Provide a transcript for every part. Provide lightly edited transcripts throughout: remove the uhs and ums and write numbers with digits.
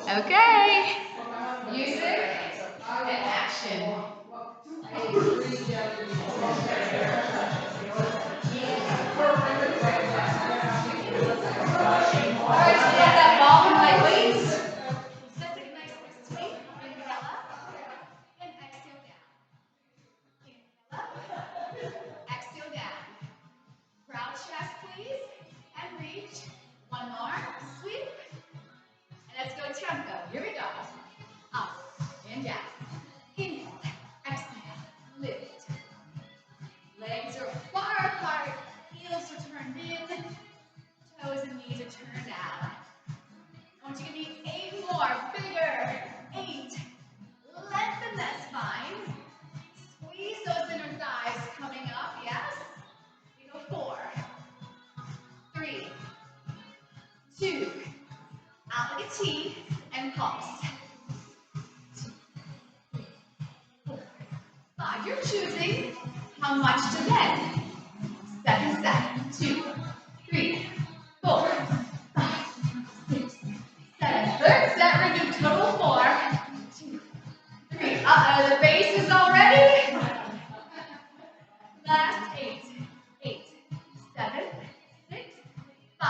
Okay. Music and action. Alright, so get that ball in my waist. Set it nice and sweet. Inhale up and exhale down. Inhale up, exhale down. Proud chest, please, and reach. One more, sweep. And let's go tempo. Here we go. Up and down. Inhale, exhale, lift. Legs are far apart, heels are turned in, toes and knees are turned out. I want you to give me 8 more, bigger. 8. Lengthen that spine. Squeeze those inner thighs coming up, yes? We go 4, 3, 2, out like a T, and pulse. 2, 3, 4, 5. You're choosing how much to bend. Second set. 2, 3, 4, 5, 6, 7. Third set, we're going to do total 4, 2, 3. The base is all ready. Last 8, 8, 7, 6, 5,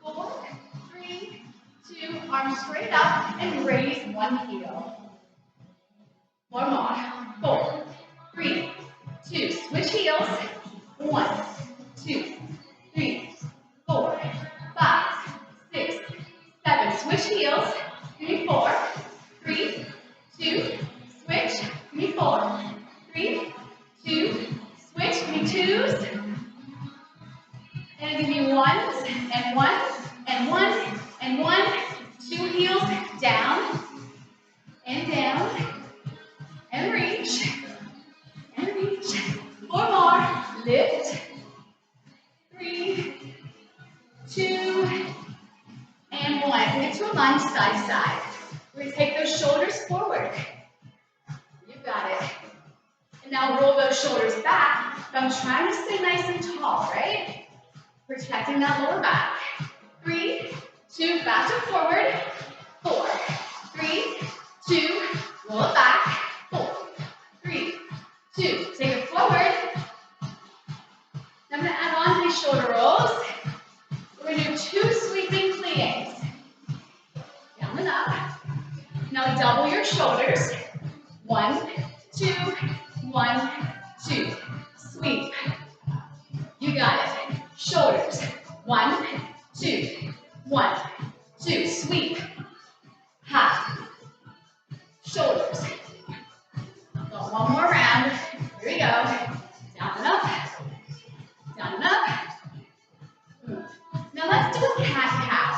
4, 3, 2. Arms straight up and raise one heel. One more. 4, 3, 2. Switch heels. 1, 2, 3, 4, 5, 6, 7. Switch heels. Give me 4, 3, 2. Switch. Give me 4, 3, 2. Switch. Give me 2s. And give me 1s and 1 and 1 and 1. 2 heels down and down and reach and reach. 4 more. Lift. 3, 2, and 1. Get to a lunge, side to side. We're going to take those shoulders forward. You got it. And now roll those shoulders back. But I'm trying to stay nice and tall, right? Protecting that lower back. 3, 2, back to forward. 4, 3, 2, roll it back. 4, 3, 2, take it forward. I'm going to add on to these shoulder rolls. We're going to do 2 sweeping plies. Down and up. Now double your shoulders. 1, 2, 1, 2. Sweep. You got it. Shoulders. 1, 2, 1, 2. Sweep. Hop. Shoulders. Go one more round. Here we go. Down and up. Down and up. Now let's do a cat-cow.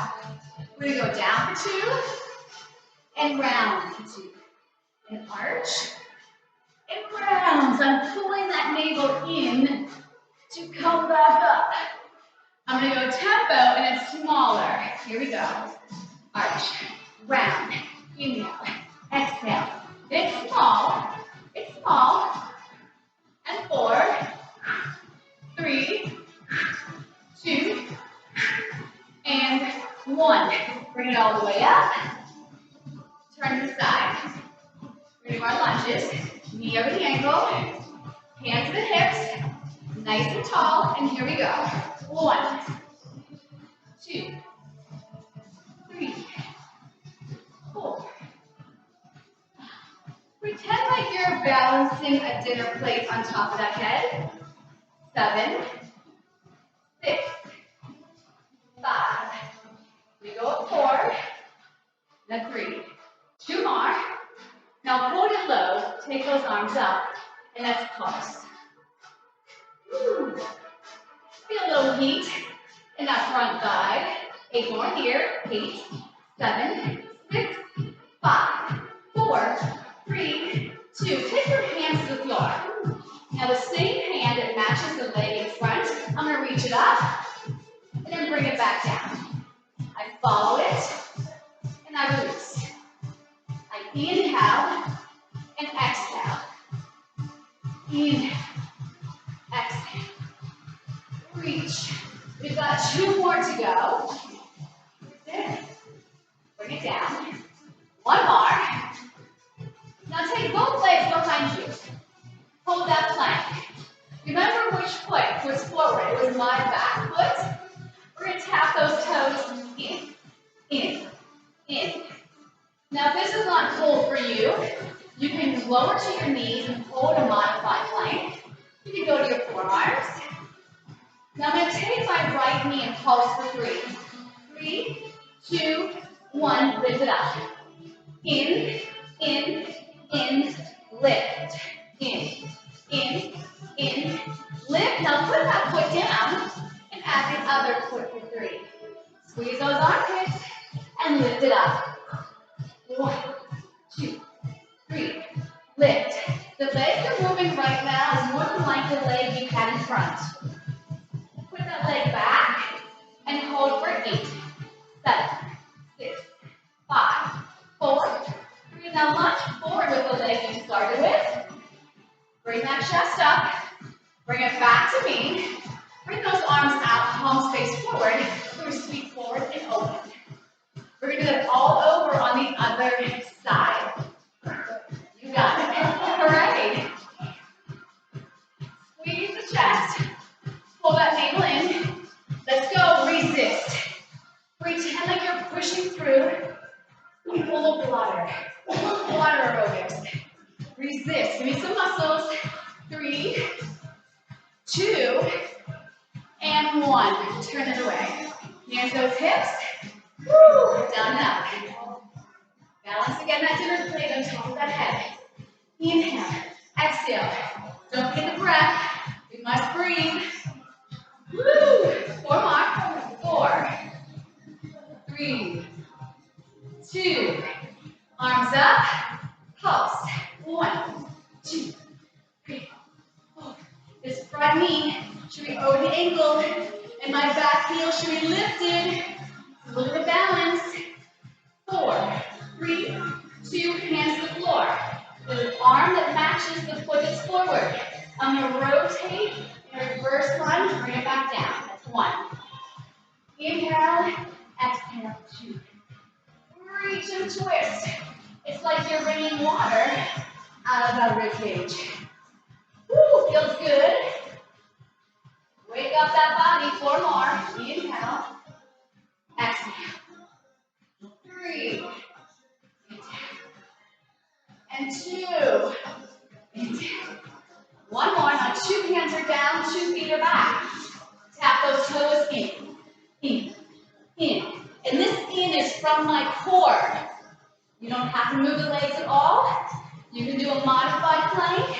We're going to go down for 2 and round for 2. And arch and round. So I'm pulling that navel in to come back up. I'm going to go tempo and it's smaller. Here we go. Arch, round, inhale, exhale. It's small. It's small. And 4, 3, 2, and 1. Bring it all the way up. Turn to the side. We're going to do our lunges. Knee over the ankle. Hands to the hips. Nice and tall. And here we go. 1, 2, 3, 4. Pretend like you're balancing a dinner plate on top of that head. 7, 6, 5. We go up 4, then 3. 2 more. Now hold it low. Take those arms up, and let's pulse. Woo. Feel a little heat in that front thigh. 8 more here. 8, 7, 6, 5, 4, 3, 2. Take your hands to the floor. Now the same hand that matches the leg in front, I'm going to reach it up and then bring it back down. I follow it and I release. I inhale and exhale. Inhale, exhale. Reach. We've got 2 more to go. There. Bring it down. with my back foot. We're going to tap those toes in. Now, if this is not cool for you, you can lower to your knees and hold a modified plank. You can go to your forearms. Now, I'm going to take my right knee and pulse for 3. 3, 2, 1, lift it up. In, lift. In, lift. Now, put that foot down and add the other foot for 3. Squeeze those armpits and lift it up. 1, 2, 3, lift. The leg you're moving right now is more than like the leg you had in front. Put that leg back and hold for 8, 7, 6, 5, 4, 3. Now lunge forward with the leg you started with. Bring that chest up. Bring it back to me. Bring those arms out, palms face forward. We're going to sweep forward and open. We're going to do that all over on the other side. You got it. All right. Squeeze the chest. Pull that navel in. Let's go. Resist. Pretend like you're pushing through. Pull a bladder. Bladder aerobics. Resist. Give me some muscles. 3, 2, and 1. Turn it away. Hands those hips. Woo. Down and up. Balance again that dinner plate on top of that head. Inhale. Exhale. Don't forget the breath. We must breathe. Woo. 4 more. 4, 3, 2. Arms up. Pulse. 1, 2, 3, 4. This front knee should be over the ankle, and my back heel should be lifted. Look at the balance. 4, 3, 2. Hands to the floor. The arm that matches the foot that's forward. I'm going to rotate in a reverse lunge. Bring it back down. That's 1. Inhale. Exhale. 2. Reach and twist. It's like you're bringing water out of that rib cage. Woo, feels good. Wake up that body. 4 more. Inhale. Exhale. 3. And 2. Inhale. 1 more. Now 2 hands are down, 2 feet are back. Tap those toes in. And this in is from my core. You don't have to move the legs at all. You can do a modified plank.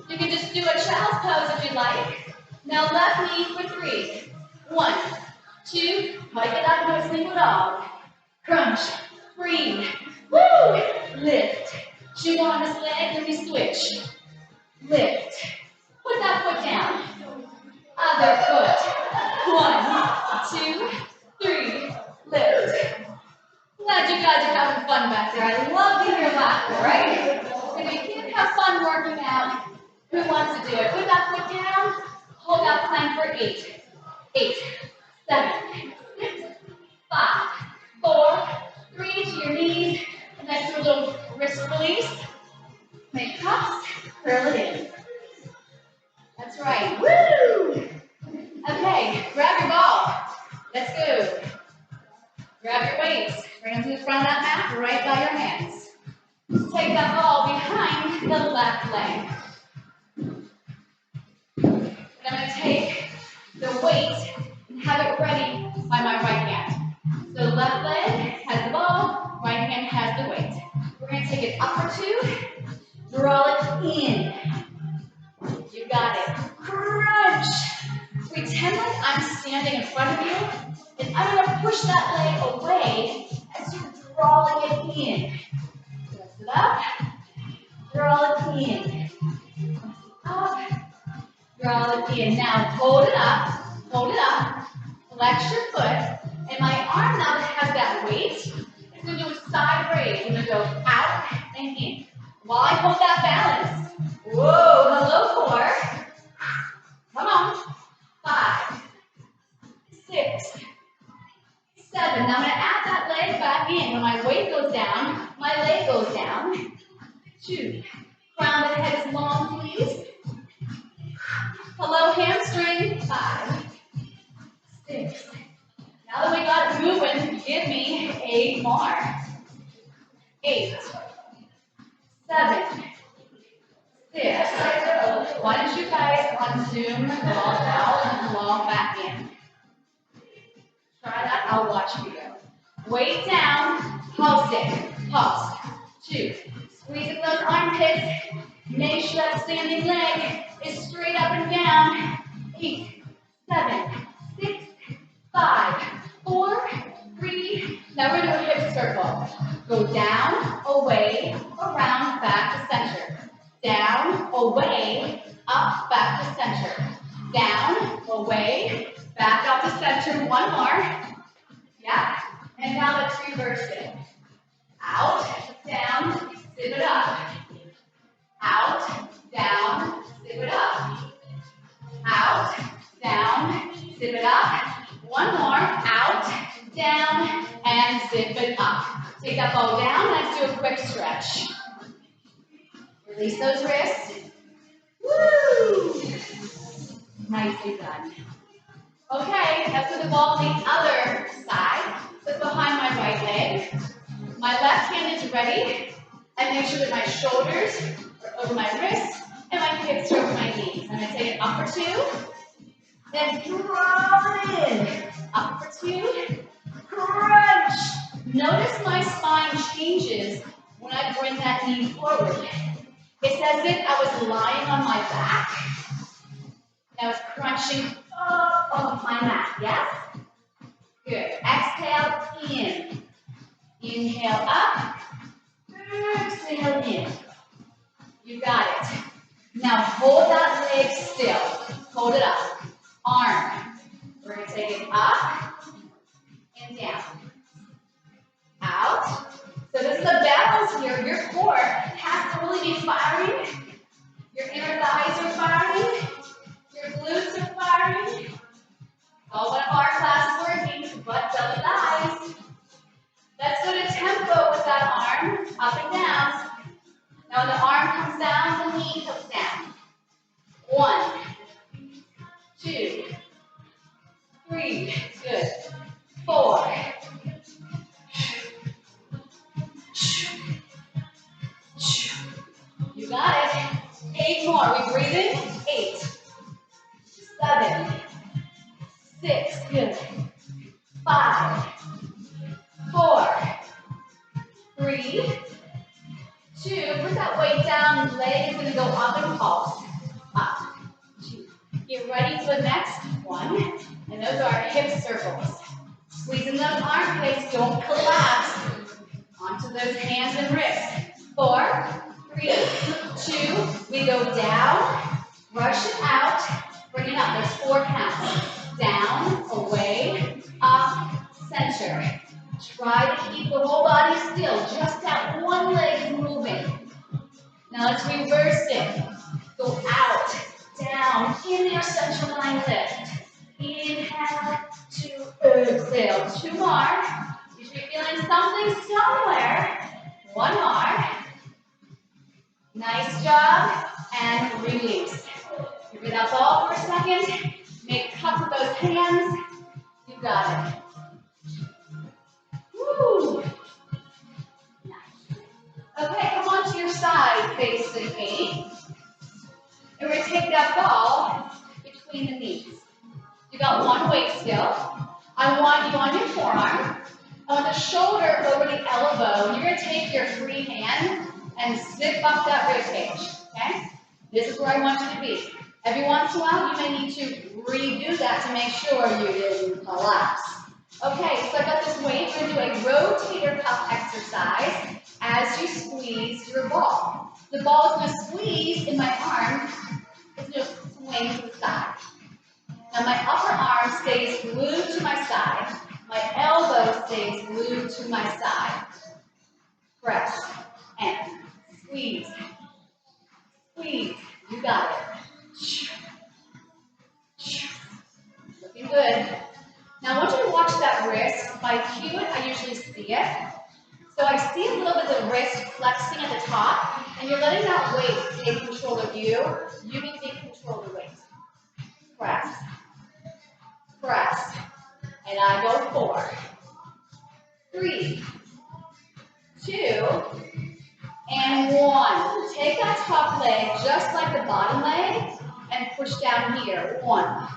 You can just do a child's pose if you like. Now left knee for 3. 1, 2, hike it up, no single dog. Crunch, breathe, woo, lift. Chew on this leg, then we switch. Lift. Put that foot down. Other foot. 1, 2, 3, lift. Glad you guys are having fun back there. I love to hear laughter, right? If you can't have fun working out, who wants to do it? Put that foot down. Hold that plank for 8. 8, 7, 6, 5, 4, 3 to your knees. And let's do a little wrist release. Make cups, curl it in. That's right. Woo! Okay, grab your ball. Let's go. Grab your weights. Bring them to the front of that mat, right by your hands. Take that ball behind the left leg. And I'm going to take the weight and have it ready by my right hand. So the left leg has the ball, right hand has the weight. We're going to take it up for 2, draw it in. You got it. Crunch. Pretend like I'm standing in front of you, and I'm going to push that leg away as you're drawing it in. Lift it up, draw it in. Up, draw it in. Now hold it up, flex your foot, and my arm now that has that weight, is going to do a side raise. I'm going to go out and in. While I hold that balance. Whoa, hello, core. Come on. 5, 6, 7. Now I'm going to add that leg back in. When my weight goes down, my leg goes down. 2. Crown of the head is long, please. Hello, hamstring. 5, Give me 8 more. 8, 7, 6. Why don't you guys on Zoom log out and log back in? Try that. I'll watch you go. Weight down. Pulse it. Pulse. 2. Squeezing those armpits. Make sure that standing leg is straight up and down. 8, 7, 6, 5, 4, 3. Now we're going to do a hip circle. Go down, away, around, back to center. Down, away, up, back to center. Down, away, back up to center. One more. Yeah. And now let's reverse it. Out, down, zip it up. Out, down, zip it up. Out, down, zip it up. One more. Out, down, and zip it up. Take that ball down. Let's do a quick stretch. Release those wrists. Woo! Nicely done. Okay, let's put the ball on the other side. So behind my right leg. My left hand is ready. And make sure that my shoulders are over my wrists and my hips are over my knees. I'm going to take it up for 2. Then draw it in. Up for 2. Crunch. Notice my spine changes when I bring that knee forward. It's as if I was lying on my back. And I was crunching up off my mat. Yes? Good. Exhale in. Inhale up. Exhale in. You got it. Now hold that leg still. Hold it up. Arm. We're going to take it up and down. Out. So this is a balance here. Your core has to really be firing. Your inner thighs are firing. Your glutes are firing. All one of our classes working, but belly thighs. Let's go to tempo with that arm, up and down. Now when the arm comes down, the knee comes down. 1, 2, 3, good. 4. You got it. 8 more. We breathe in. 8, 7, 6, good. 5, 4, 3, 2. Put that weight down. Leg is going to go up and pulse. Up. 2. Get ready for the next one. And those are hip circles. Squeezing those armpits. Don't collapse onto those hands and wrists. 4, 3, 2. We go down. Rush it out. Bring it up. There's 4 counts. Down, away, up, center. Try to keep the whole body still. Just that one leg is moving. Now let's reverse it. Go out, down, in your center line lift. Inhale, 2, exhale. 2 more. You should be feeling something somewhere. 1 more. Nice job. And release. Give me that ball for a second. Make cups with those hands. You got it. Woo. Nice. Okay, come on to your side facing me. And we're going to take that ball between the knees. You got one weight still. I want you on your forearm. I want the shoulder over the elbow. You're going to take your free hand and zip up that rib cage. Okay? This is where I want you to be. Every once in a while, you may need to redo that to make sure you didn't collapse. Okay, so I got this weight. We're going to do a rotator cuff exercise as you squeeze your ball. The ball is going to squeeze in my arm. It's going to swing to the side. Now my upper arm stays glued to my side. My elbow stays glued to my side. Press and squeeze. Squeeze. You got it. Looking good. Now I want you to watch that wrist. If I cue it, I usually see it. So I see a little bit of the wrist flexing at the top, and you're letting that weight take control of you. You need to take control of the weight. Press. Press. And I go 4, 3, 2, and 1. Take that top leg just like the bottom leg and push down here. 1,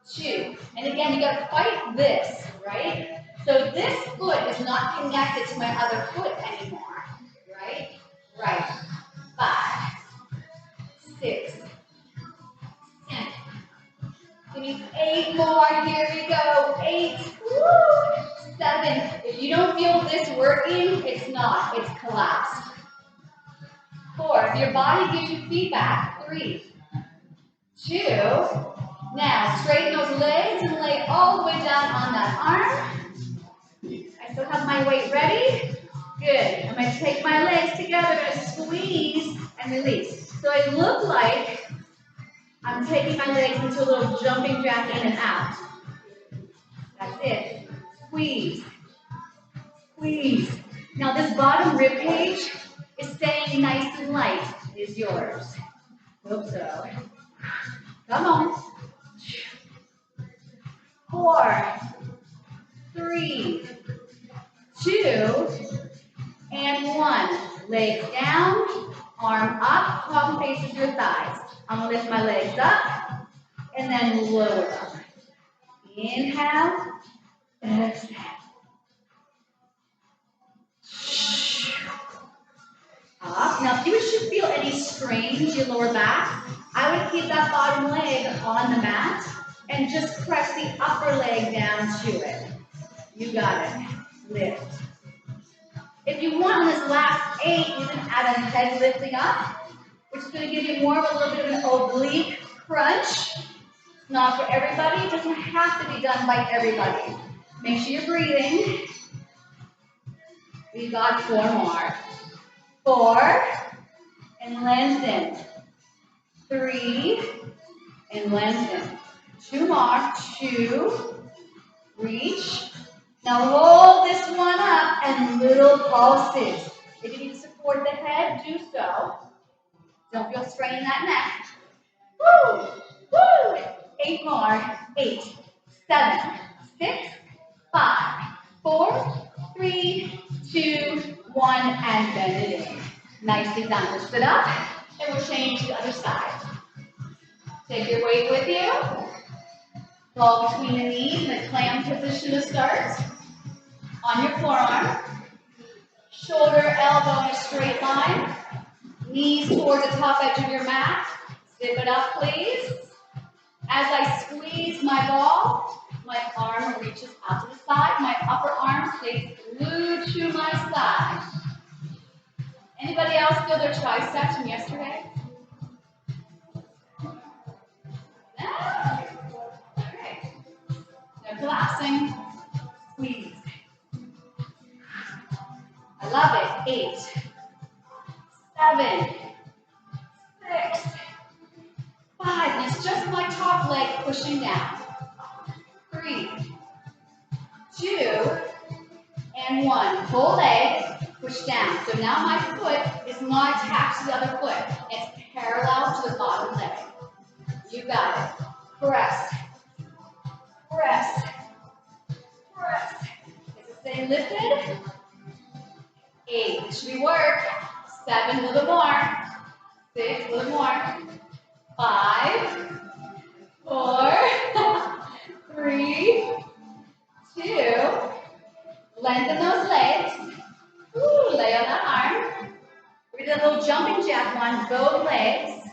2. And again, you gotta fight this, right? So this foot is not connected to my other foot anymore, right? Right. 5, 6, 7. Give me 8 more. Here we go. 8. Woo! 7. If you don't feel this working, it's not. It's collapsed. 4. If your body gives you feedback. 3, 2. Now, straighten those legs and lay all the way down on that arm. I still have my weight ready. Good. I'm going to take my legs together and squeeze and release. So it looks like I'm taking my legs into a little jumping jack in and out. That's it. Squeeze. Squeeze. Now this bottom rib cage is staying nice and light. It is yours. Hope so. Come on. 4, 3, 2, and 1. Legs down, arm up, palm faces your thighs. I'm going to lift my legs up and then lower them. Inhale, exhale. Up. Now, if you should feel any strain to your lower back, I would keep that bottom leg on the mat and just press the upper leg down to it. You got it. Lift. If you want on this last 8, you can add a head lifting up, which is going to give you more of a little bit of an oblique crunch. It's not for everybody. It doesn't have to be done by everybody. Make sure you're breathing. We've got 4 more. 4, and lengthen. 3, and lengthen. 2 more. 2, reach. Now roll this one up and little pulses. If you need to support the head, do so. Don't feel strain in that neck. Woo! Woo! 8 more. 8, 7, 6, 5, 4, 3, 2, 1, and bend it in. Nicely done. We'll sit up and we'll change to the other side. Take your weight with you. Ball between the knees in a clam position to start. On your forearm. Shoulder, elbow in a straight line. Knees towards the top edge of your mat. Zip it up, please. As I squeeze my ball, my arm reaches out to the side. My upper arm stays glued to my side. Anybody else feel their triceps from yesterday? No? All right. No collapsing. Squeeze. I love it. 8, 7, 6, 5. And it's just my top leg pushing down. 3, 2, and 1. Full leg, push down. So now my foot is not attached to the other foot. It's parallel to the bottom leg. You got it. Press. Press. Press. Is it staying lifted? 8. Should we work? 7, a little more. 6, a little more. 5, 4, 3, 2. Lengthen those legs. Ooh, lay on that arm. We're going to do a little jumping jack on both legs.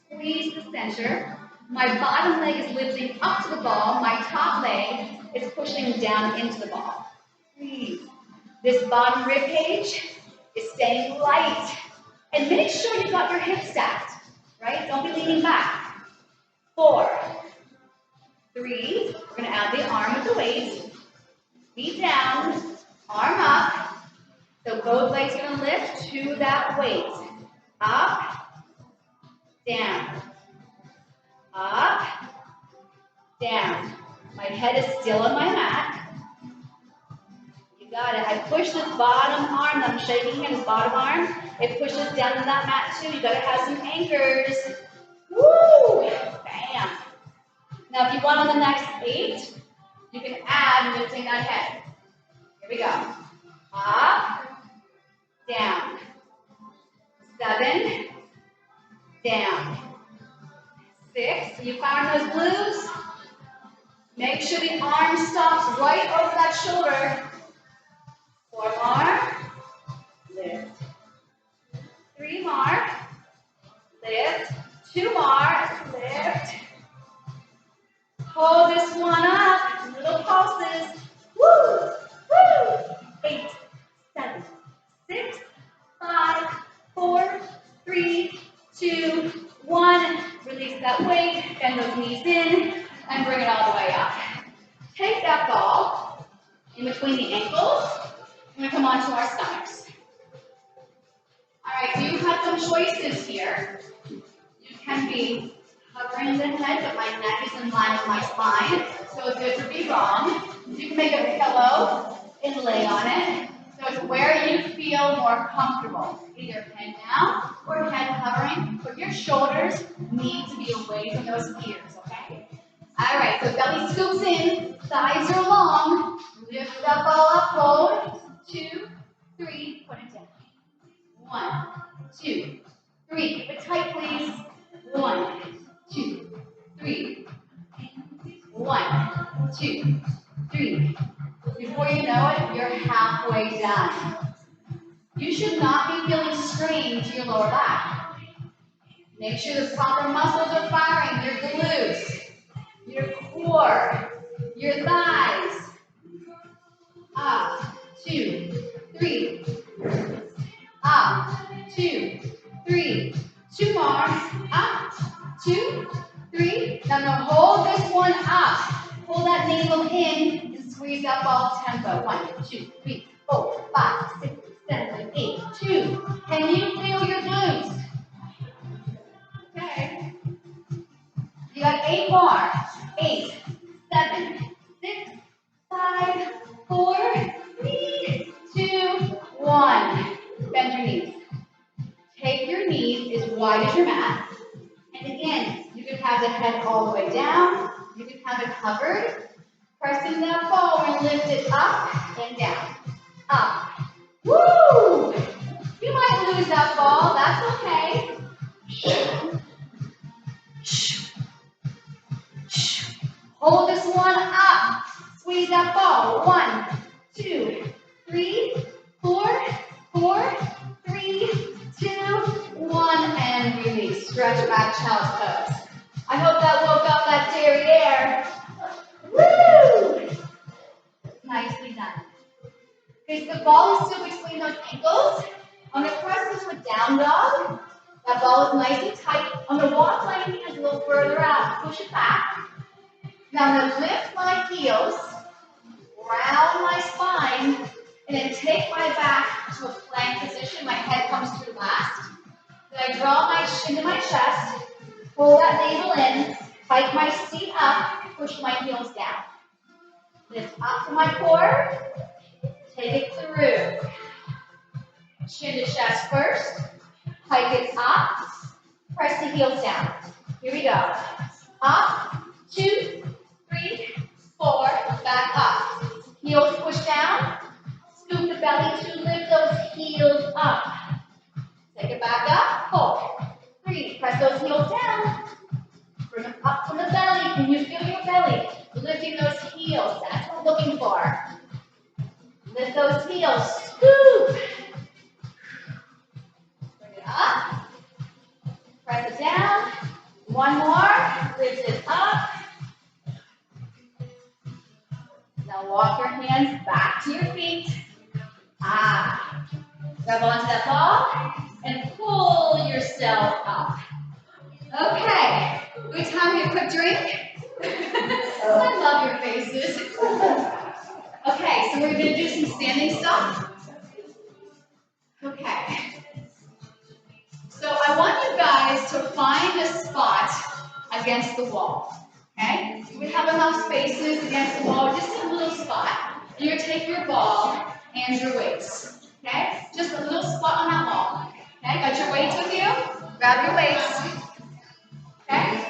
Squeeze the center. My bottom leg is lifting up to the ball. My top leg is pushing down into the ball. Squeeze. This bottom rib cage is staying light. And make sure you got your hips stacked, right? Don't be leaning back. 4, 3. We're going to add the arm with the weight. Feet down, arm up. So both legs are going to lift to that weight. Up, down. Up, down. My head is still on my mat. You got it. I push this bottom arm. I'm shaking here, this bottom arm. It pushes down to that mat too. You got to have some anchors. Woo! Bam. Now if you want on the next 8, you can add lifting that head. we go. Up, down. 7, down. 6, so you found those glutes. Make sure the arm stops right over that shoulder. 4 more. Lift. 3 more. Lift. 2 more. Lift. Hold this one up. Little pulses. Woo! Woo! 8, 7, 6, 5, 4, 3, 2, 1. Release that weight. Bend those knees in and bring it all the way up. Take that ball in between the ankles. We're going to come onto our stomachs. All right, so you have some choices here. You can be hovering the head, but my neck is in line with my spine, so it's good to be wrong. You can make a pillow and lay on it, so it's where you feel more comfortable. Either head down or head hovering, but your shoulders need to be away from those ears, okay? All right, so belly scoops in, thighs are long, lift that ball up, hold, 2, 3, put it down. 1, 2, 3, keep it tight, please. 1, 2, 3. 1, 2, 3. Before you know it, you're halfway done. You should not be feeling strain to your lower back. Make sure the proper muscles are firing, your glutes, your core, your thighs. Up, 2, 3. Up, 2, 3. 2 more. Up, 2, 3. Now hold this one up. Pull that navel in and squeeze that ball tempo. 1, 2, 3, 4, 5, 6, 7, 8, 2. Can you feel your glutes? Okay. You got 8 more. 8, 7, 6, 5, 4, 3, 2, 1. Bend your knees. Take your knees as wide as your mat. And again, you can have the head all the way down. You can have it covered. Pressing that ball and lift it up and down. Up. Woo! You might lose that ball. That's okay. Hold this one up. Squeeze that ball. 1, 2, 3, 4, 4, 3, 2, 1, and release. Stretch back, child's pose. I hope that woke up that derriere. Woo! Nicely done. Okay, so the ball is still between those ankles. I'm going to press this with down dog. That ball is nice and tight. I'm going to walk my hands a little further out, push it back. Now I'm going to lift my heels, round my spine, and then take my back to a plank position. My head comes through last. Then I draw my chin to my chest, pull that navel in, hike my seat up, push my heels down. Lift up to my core, take it through. Chin to chest first, hike it up, press the heels down. Here we go. Up, 2, 3, 4, back up. Heels push down, scoop the belly to lift those heels up. Take it back up, hold. 3, press those heels down. Bring them up from the belly. Can you feel your belly? Lifting those heels, that's what we're looking for. Lift those heels, scoop. Bring it up. Press it down. 1 more, lift it up. Now walk your hands back to your feet. Grab onto that ball and pull yourself up. Okay, good time to get a quick drink. I love your faces. Okay, so we're going to do some standing stuff. Okay. So I want you guys to find a spot against the wall. Okay? We have enough spaces against the wall, just a little spot. You're going to take your ball and your weights. Okay? Just a little spot on that wall. Okay? Got your weights with you? Grab your weights. Okay?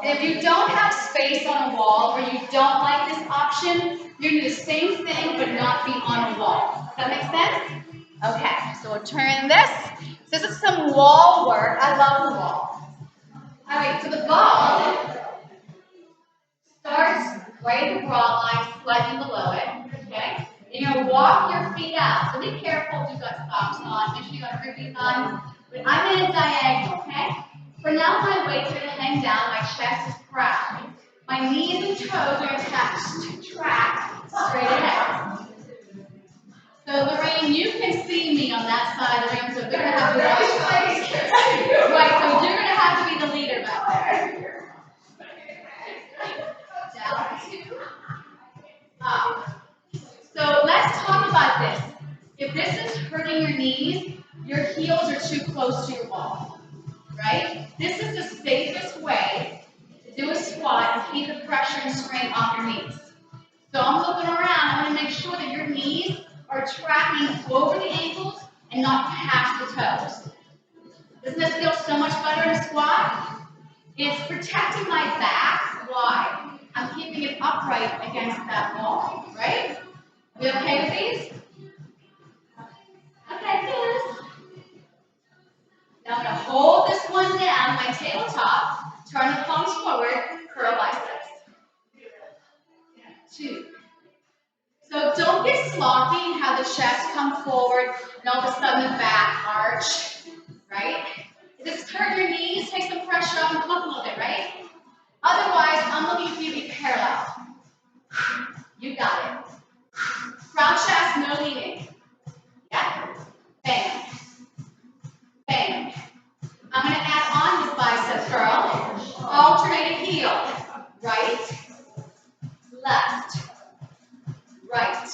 And if you don't have space on a wall or you don't like this option, you're going to do the same thing but not my feet on the wall. Does that make sense? Okay, so we'll turn this. This is some wall work. I love the wall. All right, so the ball starts right at the broad line, slightly below it, okay? And you're gonna walk your feet out. So be careful if you've got socks on. Make sure you got booties on. But I'm in a diagonal, okay? For now, my weights are gonna hang down, my chest is proud. My knees and toes are attached to track straight ahead. So Lorraine, you can see me on that side of the room, so they're gonna have to watch. Right, so you're gonna have to be the leader back there. Down, 2, up. So let's talk about this. If this is hurting your knees, your heels are too close to your wall, right? This is the safest way to do a squat and keep the pressure and strain off your knees. So I'm looking around, I want to make sure that your knees are tracking over the ankles and not past the toes. Doesn't this feel so much better in a squat? It's protecting my back. Why? I'm keeping it upright against that wall, right? We okay with these? Okay, good. Now I'm going to hold this one down, my tabletop, turn the palms forward, curl biceps. 2. So don't get sloppy and have the chest come forward and all of a sudden the back arch, right? If this is hurting your knees, take some pressure off and come up a little bit, right? Otherwise, I'm looking for you to be parallel. You got it. Round chest, no leaning. Yeah? Bang. Bang. I'm going to add on this bicep curl. Alternating heel. Right. Left. Right.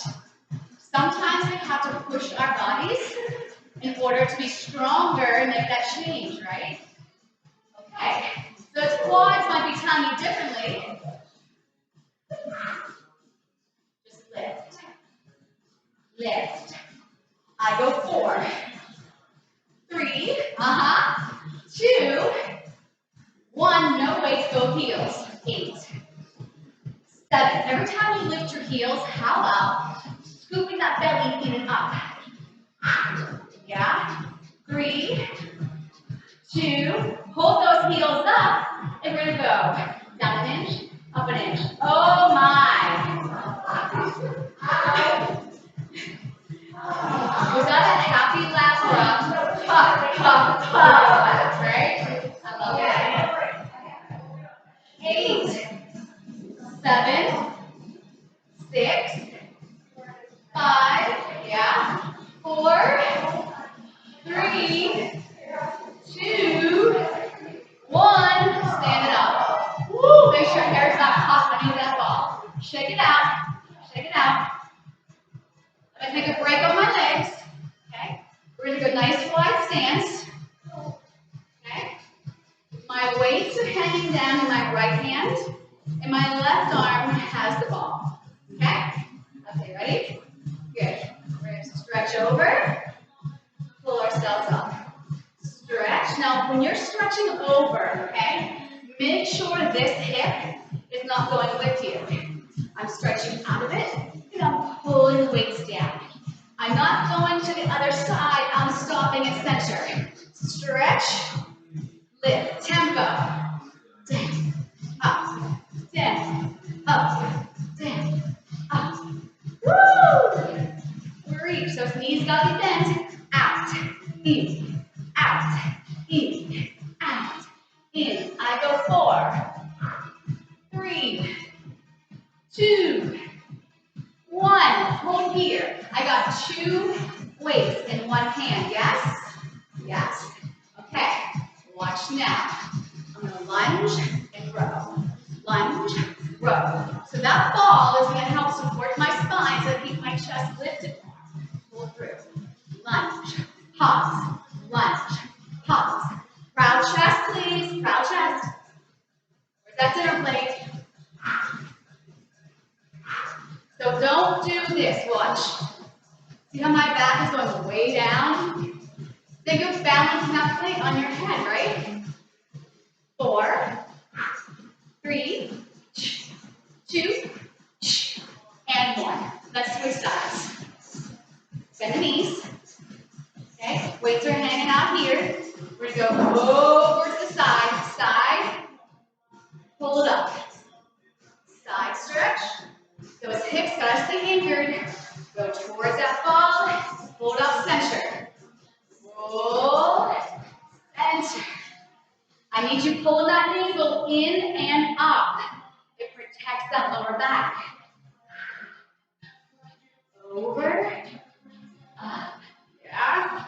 Sometimes we have to push our bodies in order to be stronger and make that change, right? Okay. Those quads might be telling you differently. Just lift. Lift. I go 4. 3. 2. 1. No weights, both heels. 8. 7. Every time you lift your heels, how about scooping that belly in and up? Yeah? 3. 2. Hold those heels up, and we're gonna go down an inch, up an inch. Oh my! Was that a happy laugh or a ha ha ha laugh, right? I love it. 8, 7, 6, 5, yeah, 4, 3, 2, 1. Stand it up. Woo! Make sure your hair's not caught underneath that ball. Shake it out. Shake it out. I'm going to take a break on my legs. Okay? We're going to go nice wide stance. Okay? My weights are hanging down in my right hand, and my left arm has the ball. Okay? Okay, ready? Good. We're going to stretch over, pull ourselves up. Stretch. Now, when you're stretching over, okay, make sure this hip is not going with you. I'm stretching out of it, and I'm pulling the weights down. I'm not going to the other side. I'm stopping at center. Stretch, lift, tempo. Down, up, down, up, down, up. Woo! Reach. Those knees gotta be bent. Out, in, out, in, out, in. I go 4, 3, 2, 1. Hold here. I got 2 weights in one hand. Yes? Yes. Okay. Watch now. I'm going to lunge and row. Lunge, row. So that ball is going to help support my spine so I keep my chest lifted more. Pull through. Lunge. Pause. Lunge. Pause. Proud chest, please. Proud chest. Where's that dinner plate? So don't do this. Watch. See how my back is going way down? Think of balancing that plate on your head, right? 4, 3, 2, and 1. Let's switch sides. Bend the knees. Okay, weights are hanging out here. We're going to go over to the side, side, pull it up. Side stretch. Those hips gotta stay anchored. Go towards that ball. Pull it up center. Roll. Center. I need you pulling that navel in and up. It protects that lower back. Over. Up. Yeah.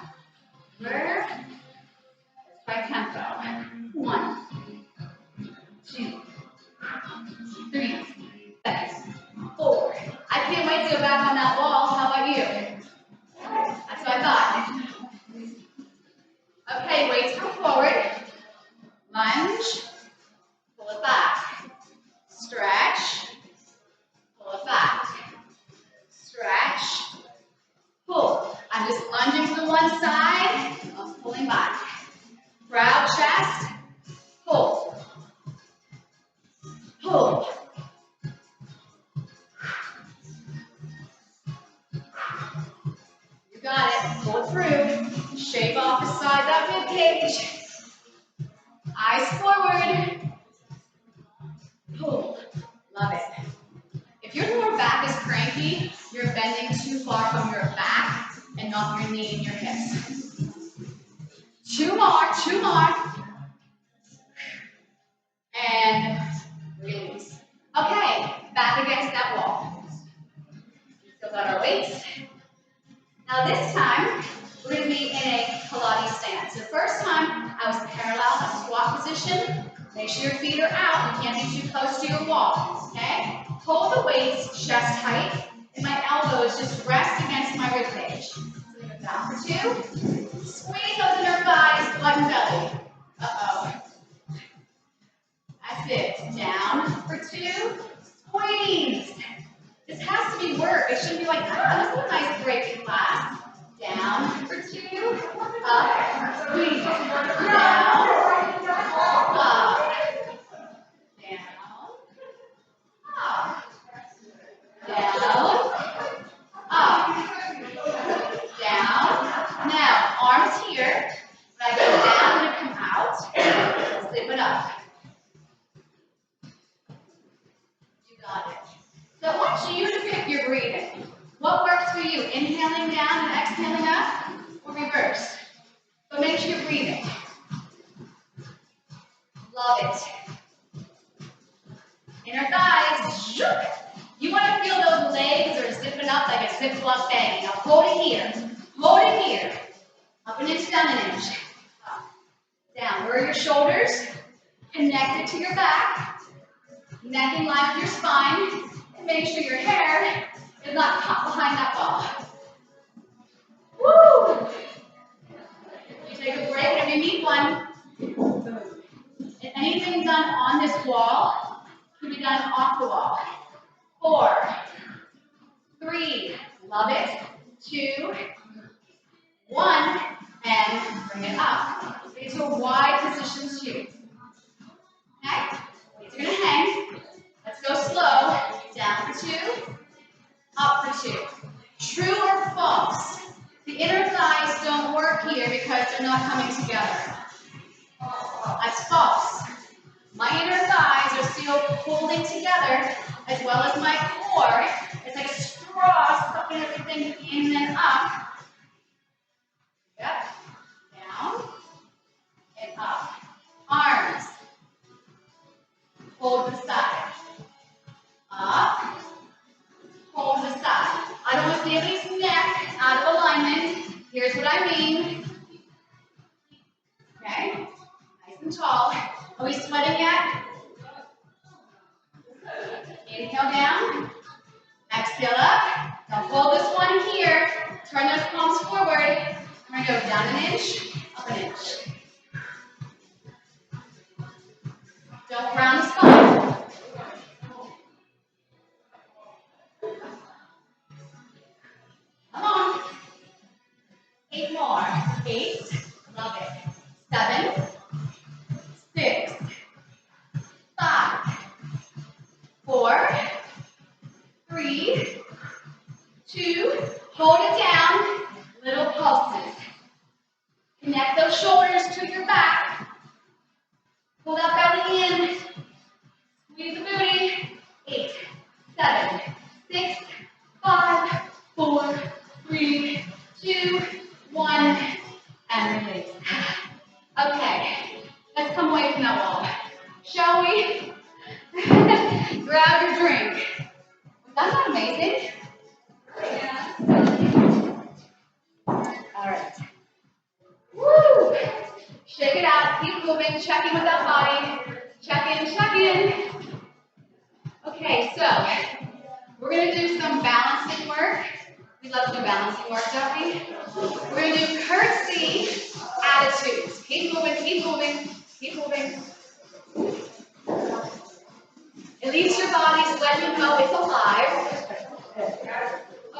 Over. Let's try tempo. 1, 2, 3, 4. I can't wait to go back on that wall. How about you? That's what I thought. Okay, weights come forward. Lunge. Pull it back. Stretch. Pull it back. Stretch. Pull. I'm just lunging to the one side. I'm pulling back. Proud chest. Pull. Pull. You got it. Pull it through. Shave off the side of that rib cage. Eyes forward. Pull. Love it. If your lower back is cranky, you're bending too far from your back and not your knee and your hips. 2 more, 2 more. And release. Okay, back against that wall. Still got our weights. Now this time, we're going to be in a Pilates stance. The first time, I was parallel, a squat position. Make sure your feet are out. You can't be too close to your wall, okay? Hold the weights, chest tight, and my elbows just rest against my rib cage. So we go down for 2. Squeeze those inner thighs, blood and belly. Uh-oh. That's it. Down for 2. Squeeze. This has to be work. It shouldn't be like, this is a nice break in class. Down for 2. Up. Squeeze. Down. Up. Down. Up. Down. Up. Down. Now, arms here. When I go down and come out, slip it up. You got it. So I want you to pick your breathing. What works for you? Inhaling down and exhaling up, or reverse? But make sure you're breathing. Love it. Inner thighs. You want to feel those legs are zipping up like a zip-lock bag. Now hold it here. Hold it here. Up an inch, down an inch. Up. Down. Where are your shoulders? Connected to your back. Neck in line with your spine. And make sure your hair is not caught behind that ball. Woo! You take a break whenever you need one. If anything done on this wall can be done off the wall. 4, 3, love it. 2, 1, and bring it up. These are wide positions too. Okay? Weights are going to hang. Let's go slow. Down for 2, up for 2. True or false? The inner thighs don't work here because they're not coming together. That's false. My inner thighs are still holding together as well as my core. It's like a straw sucking everything in and up. Yep. Down and up. Arms. Hold the side. Up. Hold the side. I don't want to see anybody's neck out of alignment. Here's what I mean. Okay? Nice and tall. Are we sweating yet? Inhale down. Exhale up. Now hold this one here. Turn those palms forward. We're going to go down an inch, up an inch. Don't round the spine. Come on. 8 more. 8. Love it. 7. 6. 5. 4. 3. 2. Hold it down. Little pulses. Connect those shoulders to your back. Pull that belly in. Squeeze the booty. 8, 7, 6, 5, 4, 3, 2, 1, and release. Okay, let's come away from that wall. Shall we? Grab your drink. Was that not amazing? Yeah. All right. Woo! Shake it out. Keep moving. Check in with that body. Check in. Check in. Okay, so we're going to do some balancing work. We love to do balancing work, don't we? We're going to do curtsy attitudes. Keep moving, keep moving, keep moving. At least your body's letting you know it's alive.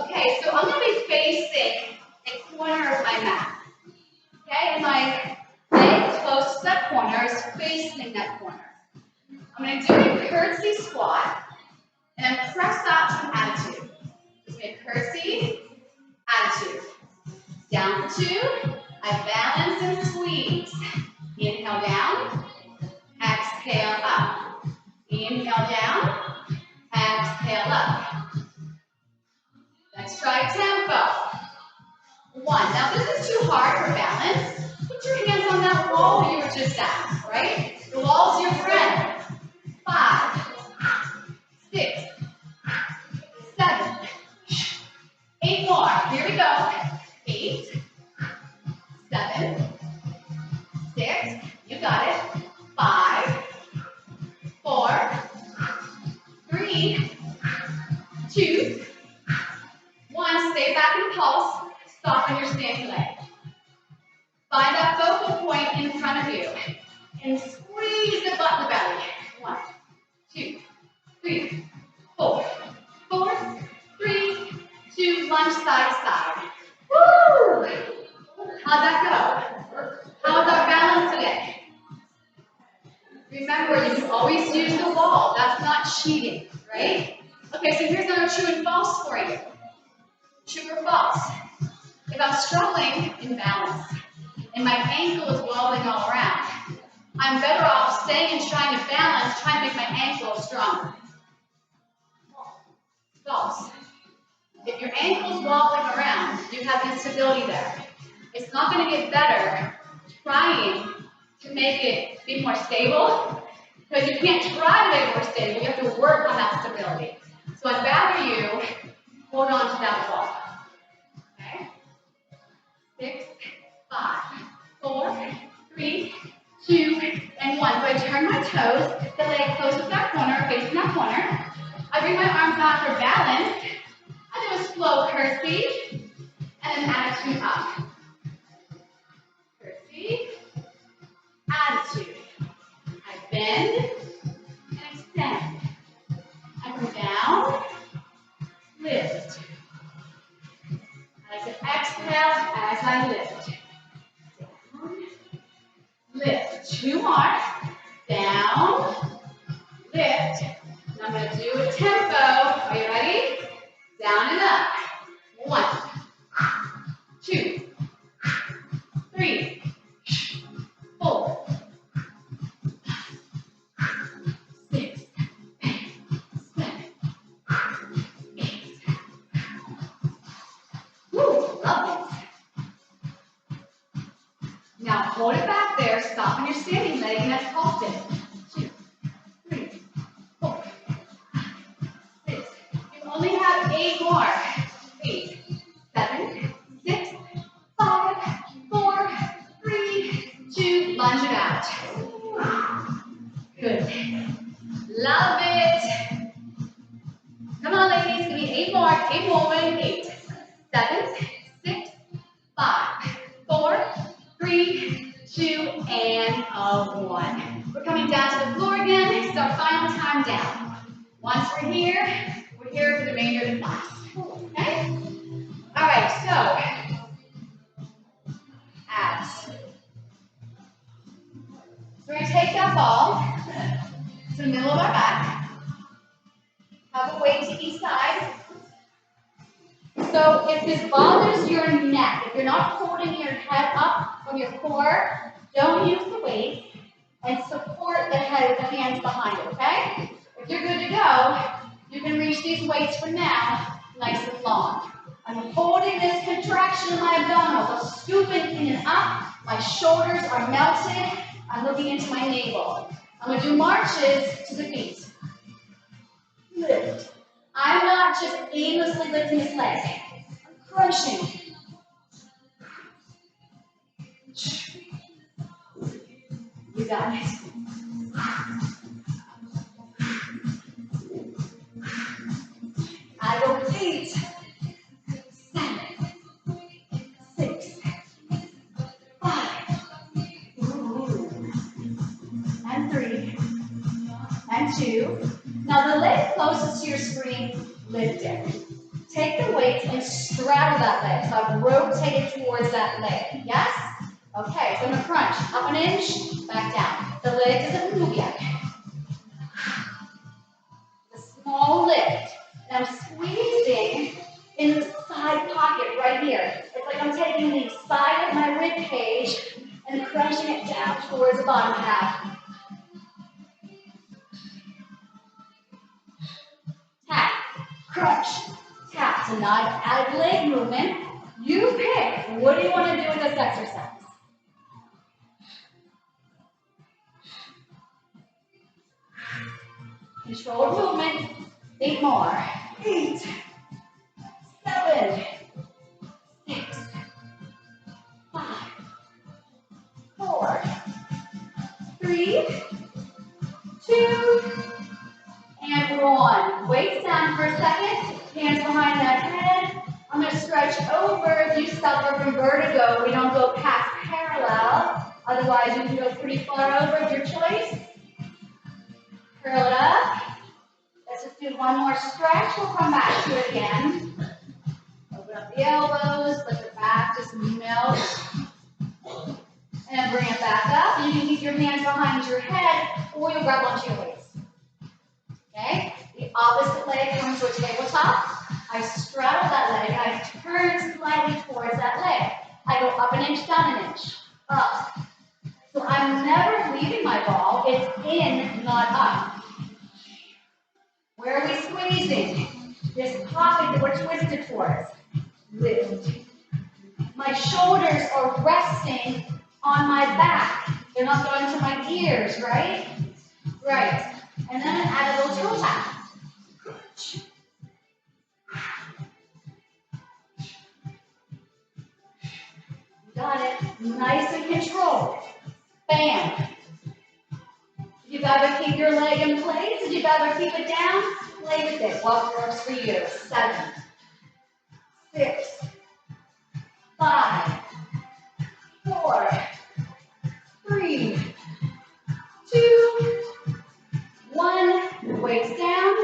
Okay, so I'm going to be facing a corner of my mat. Okay, and my leg close to that corner is facing that corner. I'm going to do a curtsy squat and then press up to attitude. Just make curtsy, attitude. Down for 2. I balance and squeeze. Inhale down. Exhale up. Inhale down. Exhale up. Let's try tempo. 1. Now this is too hard for balance. Put your hands on that wall that you were just at, right? The wall's your friend. 5, 6, 7, 8 more. Here we go. 8, 7, 6, you got it. 5, 4, 3, 2, 1. Stay back and pulse. Stop on your standing leg. Find that focal point in front of you and squeeze the butt of the belly. 1, 2, 3, 4, 4, 3, 2, lunge side to side. Woo! How'd that go? How's our balance today? Remember, you can always use the wall. That's not cheating, right? Okay, so here's another true and false for you. True or false? If I'm struggling in balance and my ankle is wobbling all around, I'm better off staying and trying to balance, trying to make my ankle stronger. False. If your ankle's wobbling around, you have instability there. It's not going to get better trying to make it be more stable, because you can't try to make it more stable. You have to work on that stability. So I'd rather you hold on to that wall. Okay? 6, 5, 4, 3, 2, and 1. So I turn my toes, the leg close to that corner, facing that corner. I bring my arms out for balance. I do a slow curtsy, and then attitude up. Curtsy, attitude. I bend and extend. I come down, lift. I like to exhale as I lift. Down, lift. 2 more. Down, lift. And I'm going to do a tempo. Are you ready? Down and up. 1, 2, 3, 4, 6, 7, 8. Woo, love this. Now hold it back there. Stop on your standing leg and let's pulse it. 2, 3, 4, 6. You only have 8 more. 8, 7, 6, 5, 4, 3, 2. Lunge it out. Good. Love it. Come on, ladies. Give me 8 more. Keep moving. 8, 7, 6, 5, 4, 3, 2, and 1. We're coming down to the floor again. It's our final time down. Once we're here for the remainder of the class. Okay? All right, so abs. So we're going to take that ball to the middle of our back. Have a weight to each side. So if If this bothers your neck, if you're not holding your head up from your core, don't use the weight and support the head with the hands behind it, okay? If you're good to go, you can reach these weights for now, nice and long. I'm holding this contraction in my abdominals. I'm scooping in and up. My shoulders are melted. I'm looking into my navel. I'm going to do marches to the feet. Lift. I'm not just aimlessly lifting this leg. I'm crunching. You got it. I go 8, 7, 6, 5, and 3, and 2. Now the leg closest to your screen, lift it. Take the weight and straddle that leg. So I've rotated towards that leg. Yes? Okay, so I'm going to crunch. Up an inch, back down. The leg doesn't move yet. A small lift. And I'm squeezing in the side pocket right here. It's like I'm taking the side of my rib cage and crunching it down towards the bottom half. Tap, crunch, tap. So now I've added leg movement. You pick. What do you want to do with this exercise? Controlled movement. 8 more. 8, 7, 6, 5, 4, 3, 2, and 1. Weights down for a second. Hands behind that head. I'm going to stretch over. If you suffer from vertigo, we don't go past parallel. Otherwise, you can go pretty far over of your choice. Curl it up. Let's just do one more stretch. We'll come back to it again. Open up the elbows. Let the back just melt. And bring it back up. You can keep your hands behind your head, or you'll grab onto your waist. Okay? The opposite leg comes to a tabletop. I straddle that leg, and I turn slightly towards that leg. I go up an inch, down an inch. Up. So I'm never leaving my ball. It's in, not up. Where are we squeezing? This pocket that we're twisted towards. Lift. My shoulders are resting on my back. They're not going to my ears, right? Right. And then add a little toe tap. Got it. Nice and controlled. Bam. You'd rather keep your leg in place? Would you rather keep it down? Play with it. What works for you? 7, 6, 5, 4, 3, 2, 1. Weights down.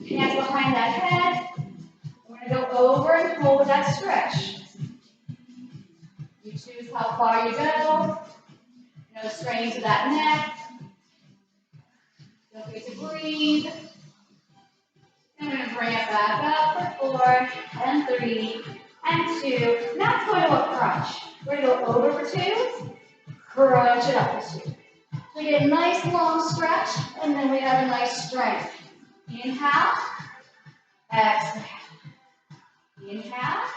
Hands behind that head. We're going to go over and hold that stretch. You choose how far you go. No strain to that neck. Feel free to breathe. And we're going to bring it back up for 4, and 3, and 2. Now it's going to a crunch. We're going to go over for 2, crunch it up for 2. So we get a nice long stretch, and then we have a nice strength. Inhale, exhale. Inhale,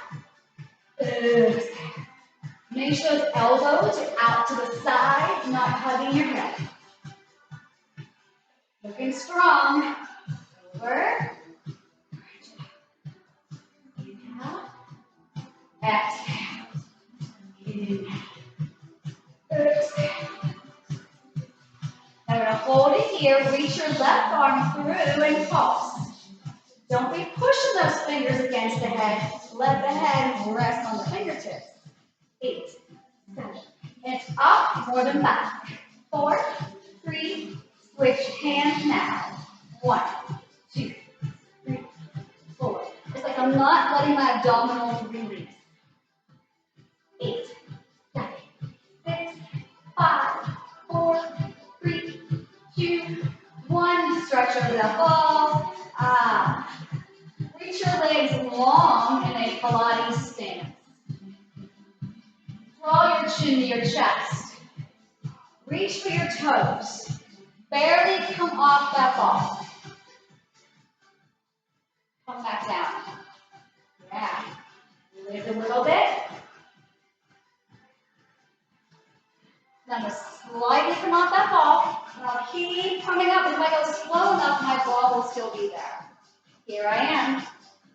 exhale. Make sure those elbows are out to the side, not hugging your head. Looking strong. Over. Inhale. Exhale. Inhale. Exhale. Now we're going to hold it here. Reach your left arm through and pulse. Don't be pushing those fingers against the head. Let the head rest on the fingertips. 8, 7. And it's up more than back. 4, 3, switch hands now. 1, 2, 3, 4. It's like I'm not letting my abdominals release. 8, 7, 6, 5, 4, 3, 2, 1. Stretch over that ball. Reach your legs long in a Pilates Draw your chin to your chest. Reach for your toes. Barely come off that ball. Come back down. Yeah. Lift a little bit. Then just slightly come off that ball. And I'll keep coming up. If I go slow enough, my ball will still be there. Here I am.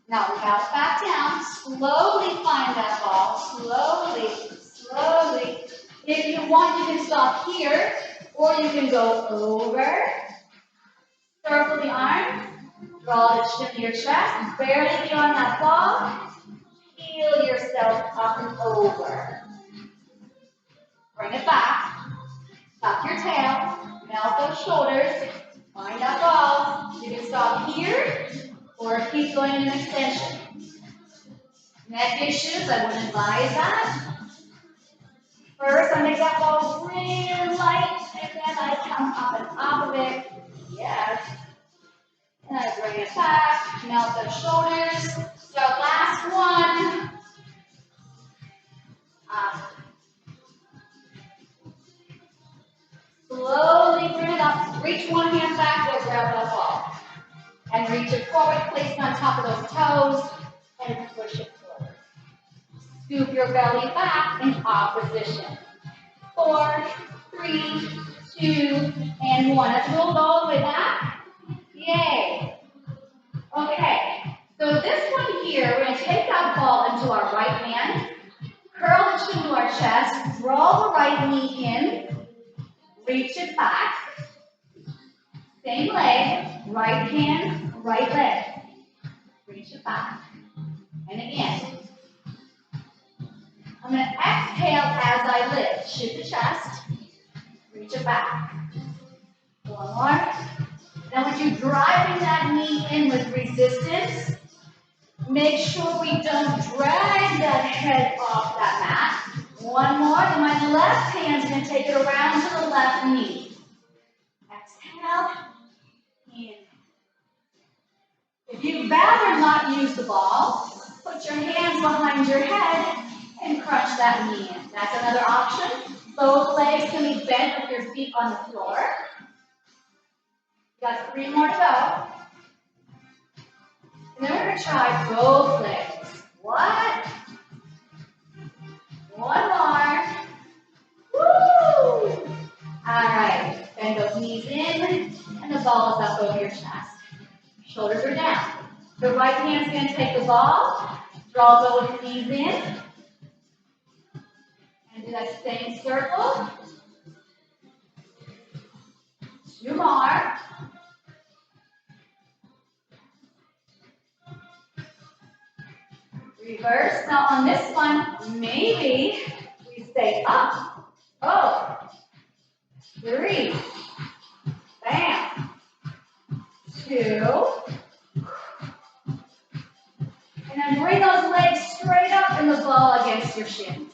Now bounce back down. Slowly find that ball. Slowly, slowly. If you want, you can stop here, or you can go over. Circle the arms. Draw the chin to your chest. Barely be on that ball. Heel yourself up and over. Bring it back. Tuck your tail. Melt those shoulders. Find that ball. You can stop here or keep going in an extension. Neck issues, I wouldn't advise that. First, I make that ball really light, and then I come up and off of it. Yes. And I bring it back. Melt those shoulders. So last one. Up. Slowly bring it up. Reach one hand back, go grab that ball. And reach it forward, place it on top of those toes, and push it forward. Scoop your belly back in opposition. 4, 3, 2, and 1. Let's roll all the way back. Yay. Okay, so this one here, we're going to take that ball into our right hand, curl the chin to our chest, draw the right knee in, reach it back. Same leg, right hand, right leg. Reach it back. And again. I'm going to exhale as I lift. Shift the chest. Reach it back. One more. Now when you're driving that knee in with resistance, make sure we don't drag that head off that mat. One more. Then my left hand's going to take it around to the left knee. Exhale. In. If you'd rather not use the ball, put your hands behind your head and crunch that knee in. That's another option. Both legs can be bent with your feet on the floor. You got 3 more to go. And then we're going to try both legs. What? One more. Woo! All right. Bend those knees in, and the ball is up over your chest. Shoulders are down. The right hand's going to take the ball, draw both knees in, and do that same circle. 2 more. Reverse. Now on this one, maybe we stay up. Oh. 3. Bam. 2. And then bring those legs straight up and the ball against your shins.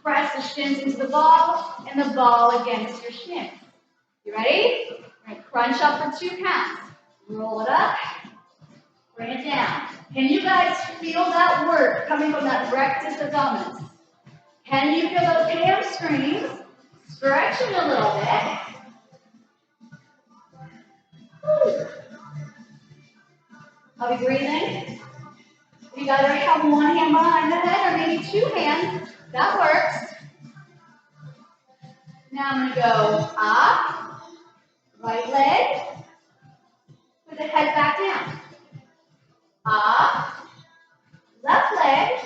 Press the shins into the ball and the ball against your shins. You ready? We're going to crunch up for 2 counts. Roll it up. Bring it down. Can you guys feel that work coming from that rectus abdominis? Can you feel those hamstrings stretching a little bit? Woo. Are we breathing? You guys are having 1 hand behind the head or maybe 2 hands. That works. Now I'm going to go up, right leg, put the head back down. Up, left leg,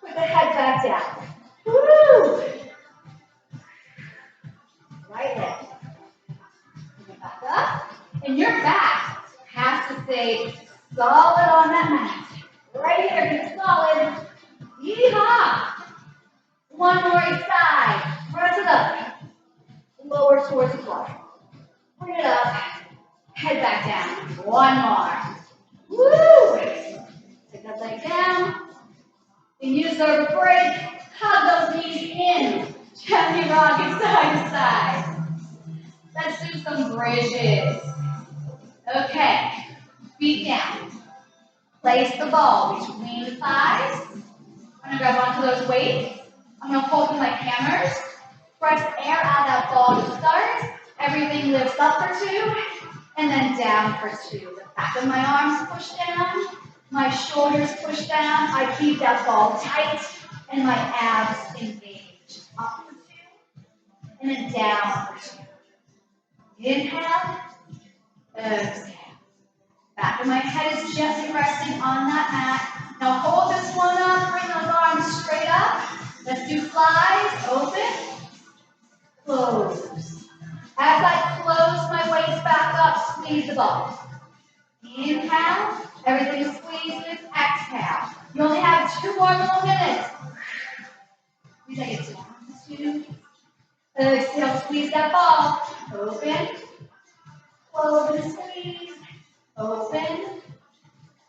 put the head back down. Woo! Right leg. Bring it back up. And your back has to stay solid on that mat. Right here, keep it solid. Yeehaw! 1 more each side. Press it up. Lower towards the floor. Bring it up. Head back down. 1 more. Woo! Take that leg down. And use our break. Hug those knees in. Gently rocking side to side. Let's do some bridges. Okay. Feet down. Place the ball between the thighs. I'm I'm gonna grab onto those weights. I'm gonna hold with my hammers. Press air out of that ball to start. Everything lifts up for 2, and then down for 2. The back of my arms push down, my shoulders push down. I keep that ball tight, and my abs engage. Up for 2, and then down for 2. Inhale, exhale. Back of my head is gently resting on that mat. Now hold this one up, bring those arms straight up. Let's do flies, open, close. As I close my weights back up, squeeze the ball. Inhale, everything squeezes, exhale. You only have 2 more little minutes. We take it down, 2. Exhale, squeeze that ball. Open, close and squeeze. Open,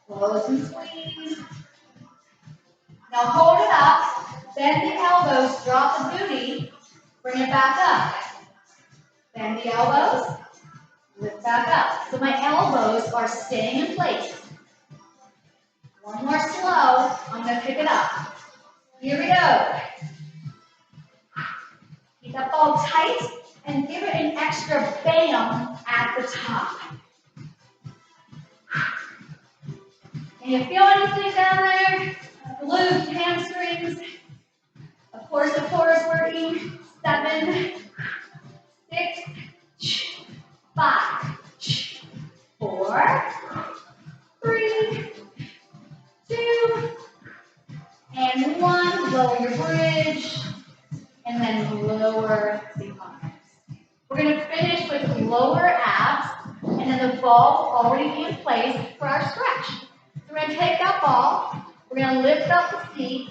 close and squeeze. Now hold it up, bend the elbows, drop the booty, bring it back up. Bend the elbows, lift back up. So my elbows are staying in place. One more slow, I'm going to pick it up. Here we go. Keep that ball tight and give it an extra bam at the top. Can you feel anything down there? Glutes, hamstrings. Of course, working. 7, 6, 5, 4, 3, 2, and 1. Lower your bridge, and then lower the arms. We're going to finish with lower abs, and then the ball will already be in place for our stretch. So we're going to take that ball, we're going to lift up the seat,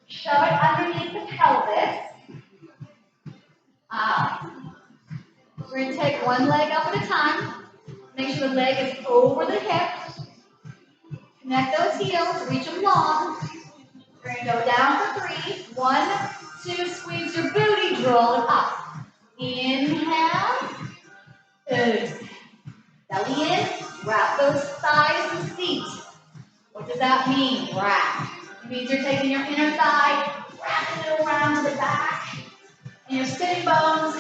shove it underneath the pelvis. We're going to take one leg up at a time. Make sure the leg is over the hip. Connect those heels, reach them long. We're going to go down for 3. 1, 2, squeeze your booty, draw it up. Inhale, exhale. Belly in, wrap those thighs and feet. What does that mean, wrap? It means you're taking your inner thigh, wrapping it around the back, and your sitting bones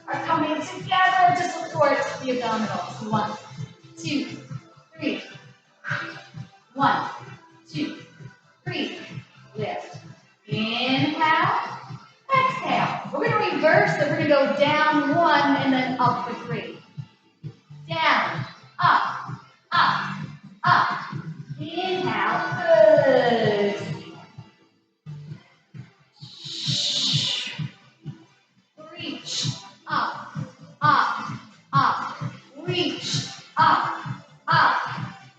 are coming together to support the abdominals. 1, 2, 3. 1, 2, 3. Lift. Inhale. Exhale. We're going to reverse it. We're going to go down 1 and then up for 3. Down. Up. Up. Up. Inhale. Exhale. Reach. Up. Up. Up. Reach. Up. Up.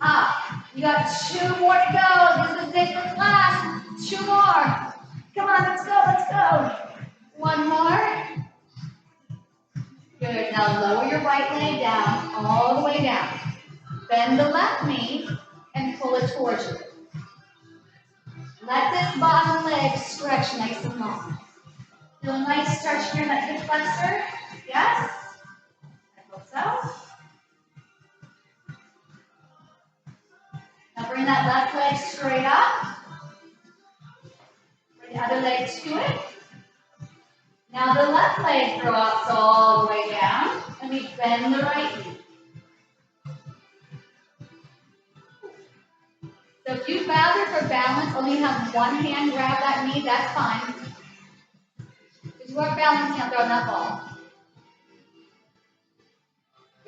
Up. You got 2 more to go. This is it for class. 2 more. Come on, let's go, let's go. 1 more. Good. Now lower your right leg down, all the way down. Bend the left knee and pull it towards you. Let this bottom leg stretch nice and long. Feel a nice stretch here in that hip flexor? Yes? I hope so. Now bring that left leg straight up. Bring the other leg to it. Now the left leg drops all the way down, and we bend the right knee. So if you'd rather, for balance, only have one hand grab that knee, that's fine. Because you are balancing on throwing that ball.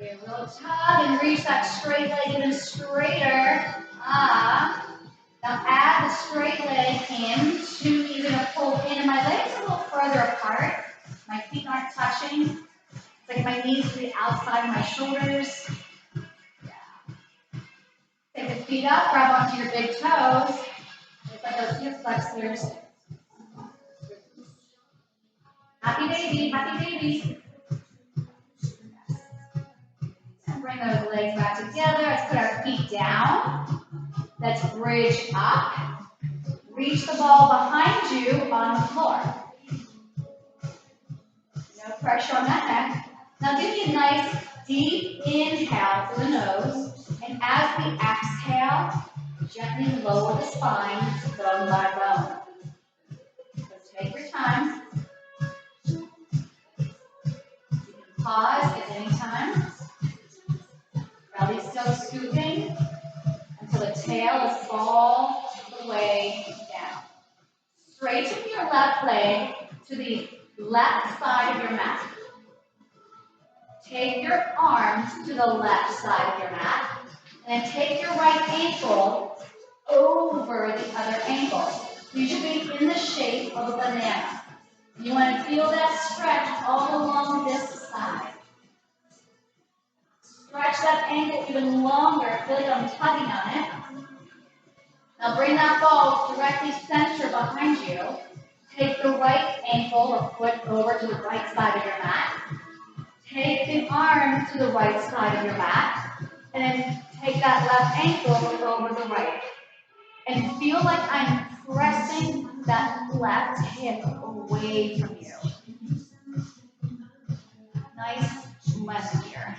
Give a little tug and reach that straight leg even straighter. Now add the straight leg in. 2 knees are going to pull in, and my legs are a little further apart. My feet aren't touching. It's like my knees to the outside of my shoulders. Take the feet up, grab onto your big toes. Lift up those hip flexors. Happy baby, happy baby. And bring those legs back together. Let's put our feet down. Let's bridge up. Reach the ball behind you on the floor. No pressure on that neck. Now give me a nice deep inhale through the nose. And as we exhale, gently lower the spine, bone by bone. Pause at any time. Belly still scooping until the tail is all the way down. Straighten your left leg to the left side of your mat. Take your arms to the left side of your mat. And then take your right ankle over the other ankle. You should be in the shape of a banana. You want to feel that stretch all along this side. Stretch that ankle even longer. Feel like I'm tugging on it. Now bring that ball directly center behind you. Take the right ankle or foot over to the right side of your mat. Take the arm to the right side of your mat. And then take that left ankle over the right. And feel like I'm pressing that left hip away from you. Nice length here.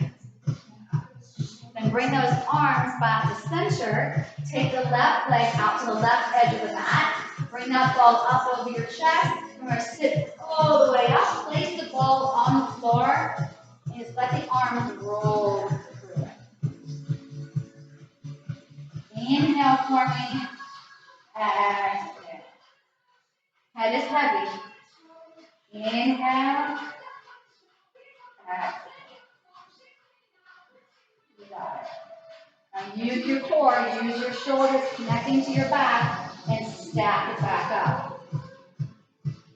Then bring those arms back to center. Take the left leg out to the left edge of the mat. Bring that ball up over your chest. We're going to sit all the way up. Place the ball on the floor. And just let the arms roll through it. Inhale for me. Exhale. Head is heavy. Inhale. Exhale. You got it. Now use your core, use your shoulders connecting to your back, and stack it back up.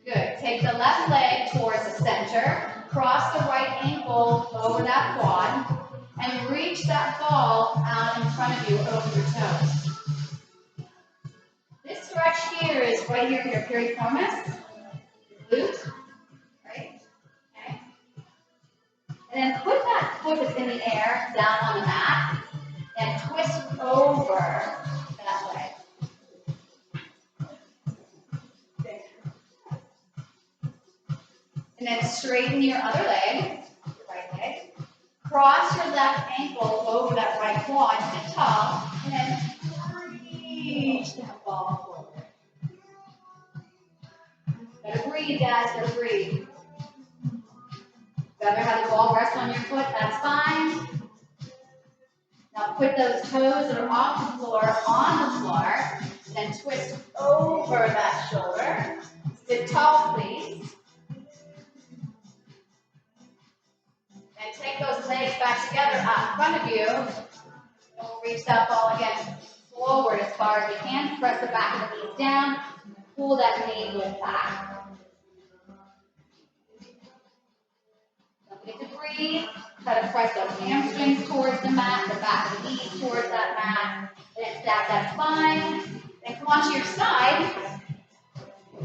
Good. Take the left leg towards the center. Cross the right ankle over that quad. And reach that ball out in front of you over your toes. This stretch here is right here in your piriformis, glute, right? Okay. And then put that foot that's in the air down on the mat and twist over that leg. And then straighten your other leg, your right leg. Cross your left ankle over that right quad, sit tall, and then reach that ball forward. Gotta breathe, guys, gotta breathe. Rather have the ball rest on your foot, that's fine. Now put those toes that are off the floor on the floor, then twist over that shoulder. Sit tall, please. And take those legs back together out in front of you. And we'll reach that ball again forward as far as you can. Press the back of the knees down. Pull that knee lift back. Don't forget to breathe. Try to press those hamstrings towards the mat, the back of the knees towards that mat. Then stack that spine. Then come onto your side.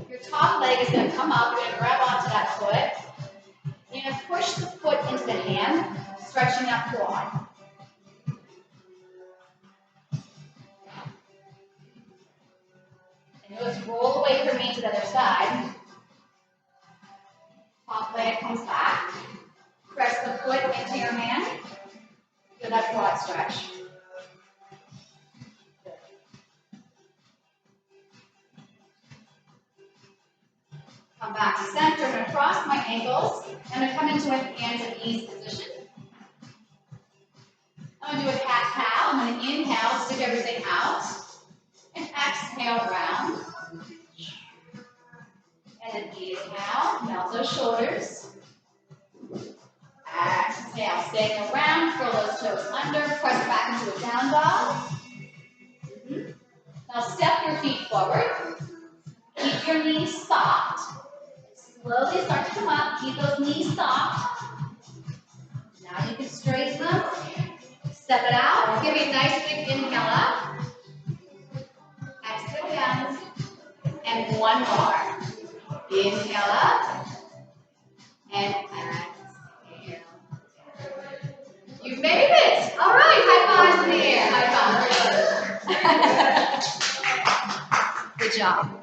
Your top leg is going to come up. You're going to grab onto that foot. You're going to push the foot into the hand, stretching that quad. And you'll just roll away from me to the other side. Top leg comes back. Press the foot into your hand. Feel that quad stretch. Come back to center. I'm going to cross my ankles. I'm going to come into a hands and knees position. I'm going to do a cat-cow. I'm going to inhale, stick everything out. And exhale, round. And then inhale, melt those shoulders. Exhale, staying around, curl those toes under, press back into a down dog. Now step your feet forward. Keep your knees soft. Slowly start to come up. Keep those knees soft. Now you can straighten them. Step it out. Give me a nice big inhale up. Exhale down. And one more. Inhale up. And exhale. You made it. All right. High fives in the air. High fives. Good job.